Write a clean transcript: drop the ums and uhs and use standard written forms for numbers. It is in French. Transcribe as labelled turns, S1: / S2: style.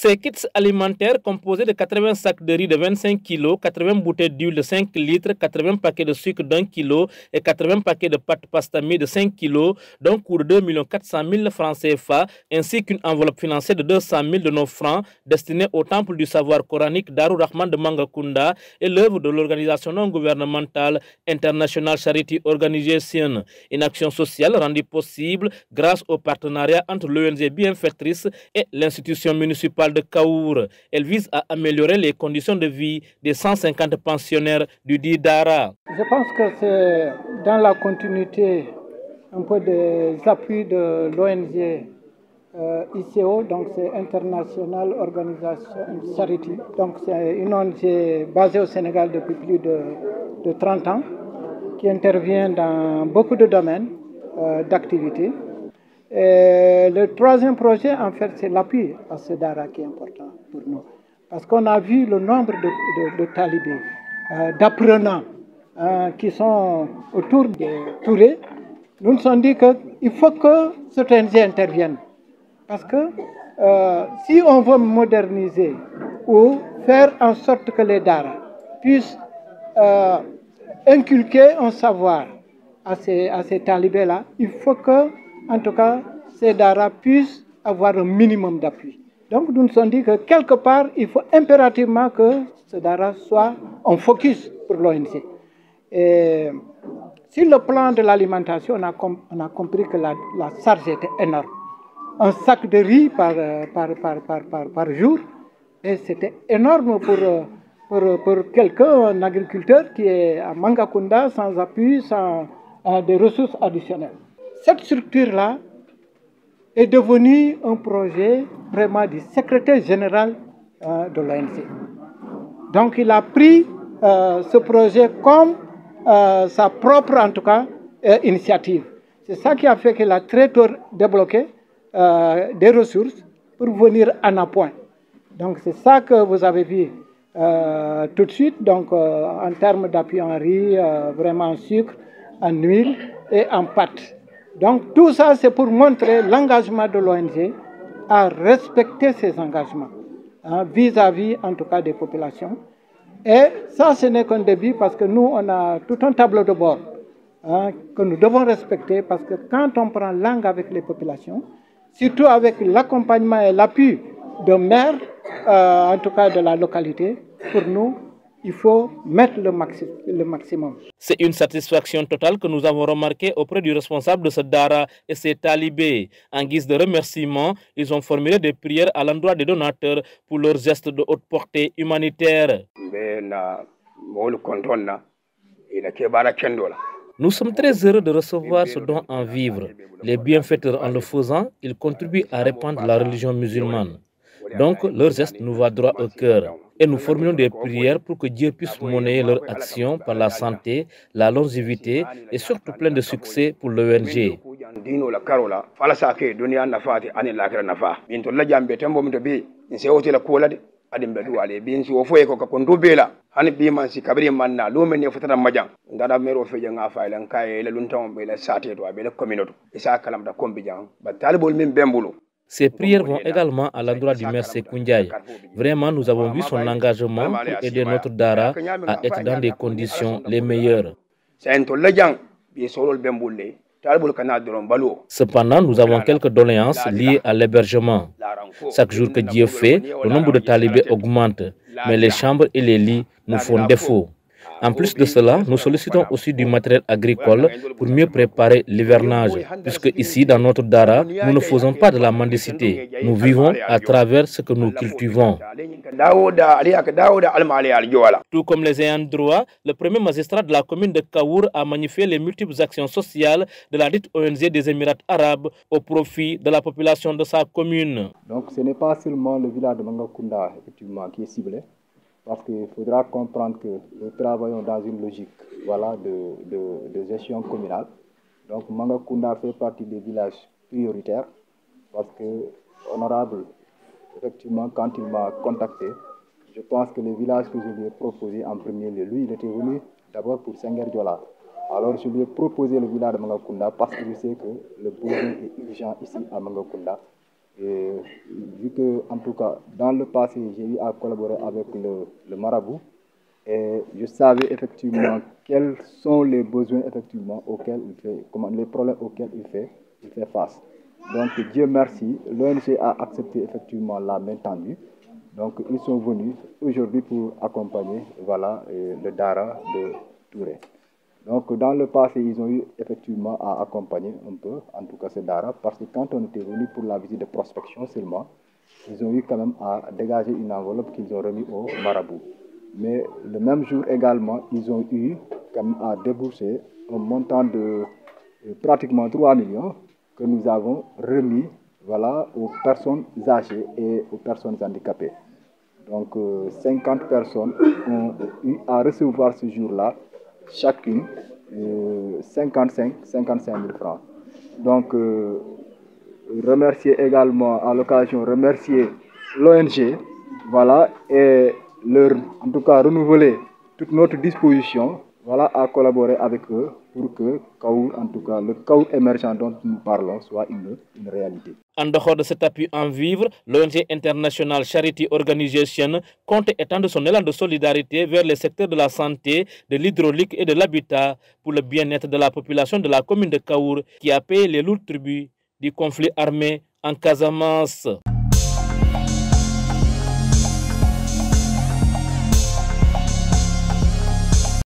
S1: Ces kits alimentaires composés de 80 sacs de riz de 25 kg, 80 bouteilles d'huile de 5 litres, 80 paquets de sucre d'1 kg et 80 paquets de pâte pastami de 5 kg, d'un coût de 2 400 000 francs CFA, ainsi qu'une enveloppe financière de 200 000 de nos francs destinée au temple du savoir coranique Darou Rahman de Mangakunda et l'œuvre de l'organisation non gouvernementale International Charity Organization. Une action sociale rendue possible grâce au partenariat entre l'ONG bienfaitrice et l'institution municipale de Kaour. Elle vise à améliorer les conditions de vie des 150 pensionnaires du Didara.
S2: Je pense que c'est dans la continuité un peu des appuis de l'ONG ICO, donc c'est International Organisation Charity. Donc c'est une ONG basée au Sénégal depuis plus de 30 ans qui intervient dans beaucoup de domaines d'activité. Et le troisième projet, en fait, c'est l'appui à ce Dara qui est important pour nous. Parce qu'on a vu le nombre de talibés, d'apprenants qui sont autour des Touré. Nous nous sommes dit qu'il faut que cette ONG intervienne. Parce que si on veut moderniser ou faire en sorte que les Dara puissent inculquer un savoir à ces talibés-là, il faut que, en tout cas, ces Dara puissent avoir un minimum d'appui. Donc nous nous sommes dit que quelque part, il faut impérativement que ce Dara soit en focus pour l'ONG. Et sur le plan de l'alimentation, on a compris que la charge était énorme. Un sac de riz par jour, et c'était énorme pour quelqu'un, un agriculteur qui est à Mangakunda sans appui, sans des ressources additionnelles. Cette structure-là est devenue un projet vraiment du secrétaire général de l'ONG. Donc il a pris ce projet comme sa propre, en tout cas, initiative. C'est ça qui a fait qu'il a très tôt débloqué des ressources pour venir en appoint. Donc c'est ça que vous avez vu tout de suite, donc en termes d'appui en riz, vraiment en sucre, en huile et en pâte. Donc tout ça c'est pour montrer l'engagement de l'ONG à respecter ses engagements vis-à-vis en tout cas des populations. Et ça ce n'est qu'un début parce que nous on a tout un tableau de bord que nous devons respecter parce que quand on prend langue avec les populations, surtout avec l'accompagnement et l'appui de maires, en tout cas de la localité, pour nous, il faut mettre le maximum.
S1: C'est une satisfaction totale que nous avons remarquée auprès du responsable de ce Dara et ses talibés. En guise de remerciement, ils ont formulé des prières à l'endroit des donateurs pour leurs gestes de haute portée humanitaire. Nous sommes très heureux de recevoir ce don en vivres. Les bienfaiteurs, en le faisant, ils contribuent à répandre la religion musulmane. Donc, leur geste nous va droit au cœur. Et nous formulons des prières pour que Dieu puisse monnayer leur action par la santé, la longévité et surtout plein de succès pour l'ONG. Ces prières vont également à l'endroit du maire Sékou Ndiaye. Vraiment, nous avons vu son engagement pour aider notre Dara à être dans des conditions les meilleures. Cependant, nous avons quelques doléances liées à l'hébergement. Chaque jour que Dieu fait, le nombre de talibés augmente, mais les chambres et les lits nous font défaut. En plus de cela, nous sollicitons aussi du matériel agricole pour mieux préparer l'hivernage, puisque ici, dans notre Dara, nous ne faisons pas de la mendicité. Nous vivons à travers ce que nous cultivons. Tout comme les ayants droit, le premier magistrat de la commune de Kaour a magnifié les multiples actions sociales de la dite ONG des Émirats arabes au profit de la population de sa commune.
S3: Donc ce n'est pas seulement le village de Mangakunda effectivement qui est ciblé, parce qu'il faudra comprendre que nous travaillons dans une logique de gestion communale. Donc Mangakunda fait partie des villages prioritaires parce que, honorable, effectivement, quand il m'a contacté, je pense que le village que je lui ai proposé en premier lieu, lui, il était venu d'abord pour Sengherdiola. Alors je lui ai proposé le village de Mangakunda parce que je sais que le besoin est urgent ici à Mangakunda. Et vu que, en tout cas, dans le passé, j'ai eu à collaborer avec le marabout, et je savais effectivement quels sont les besoins effectivement auxquels il fait, les problèmes auxquels il fait face. Donc Dieu merci, l'ONG a accepté effectivement la main tendue. Donc ils sont venus aujourd'hui pour accompagner le Dara de Touré. Donc dans le passé, ils ont eu effectivement à accompagner un peu, en tout cas ce Dara, parce que quand on était venu pour la visite de prospection seulement, ils ont eu quand même à dégager une enveloppe qu'ils ont remis au marabout. Mais le même jour également, ils ont eu quand même à débourser un montant de pratiquement 3 millions que nous avons remis aux personnes âgées et aux personnes handicapées. Donc 50 personnes ont eu à recevoir ce jour-là, chacune 55 000 francs. Donc remercier également à l'occasion, remercier l'ONG, et en tout cas renouveler toute notre disposition à collaborer avec eux pour que Kaour, en tout cas le Kaour émergent dont nous parlons, soit une réalité.
S1: En dehors de cet appui en vivres, l'ONG International Charity Organization compte étendre son élan de solidarité vers les secteurs de la santé, de l'hydraulique et de l'habitat pour le bien-être de la population de la commune de Kaour qui a payé les lourds tributs du conflit armé en Casamance.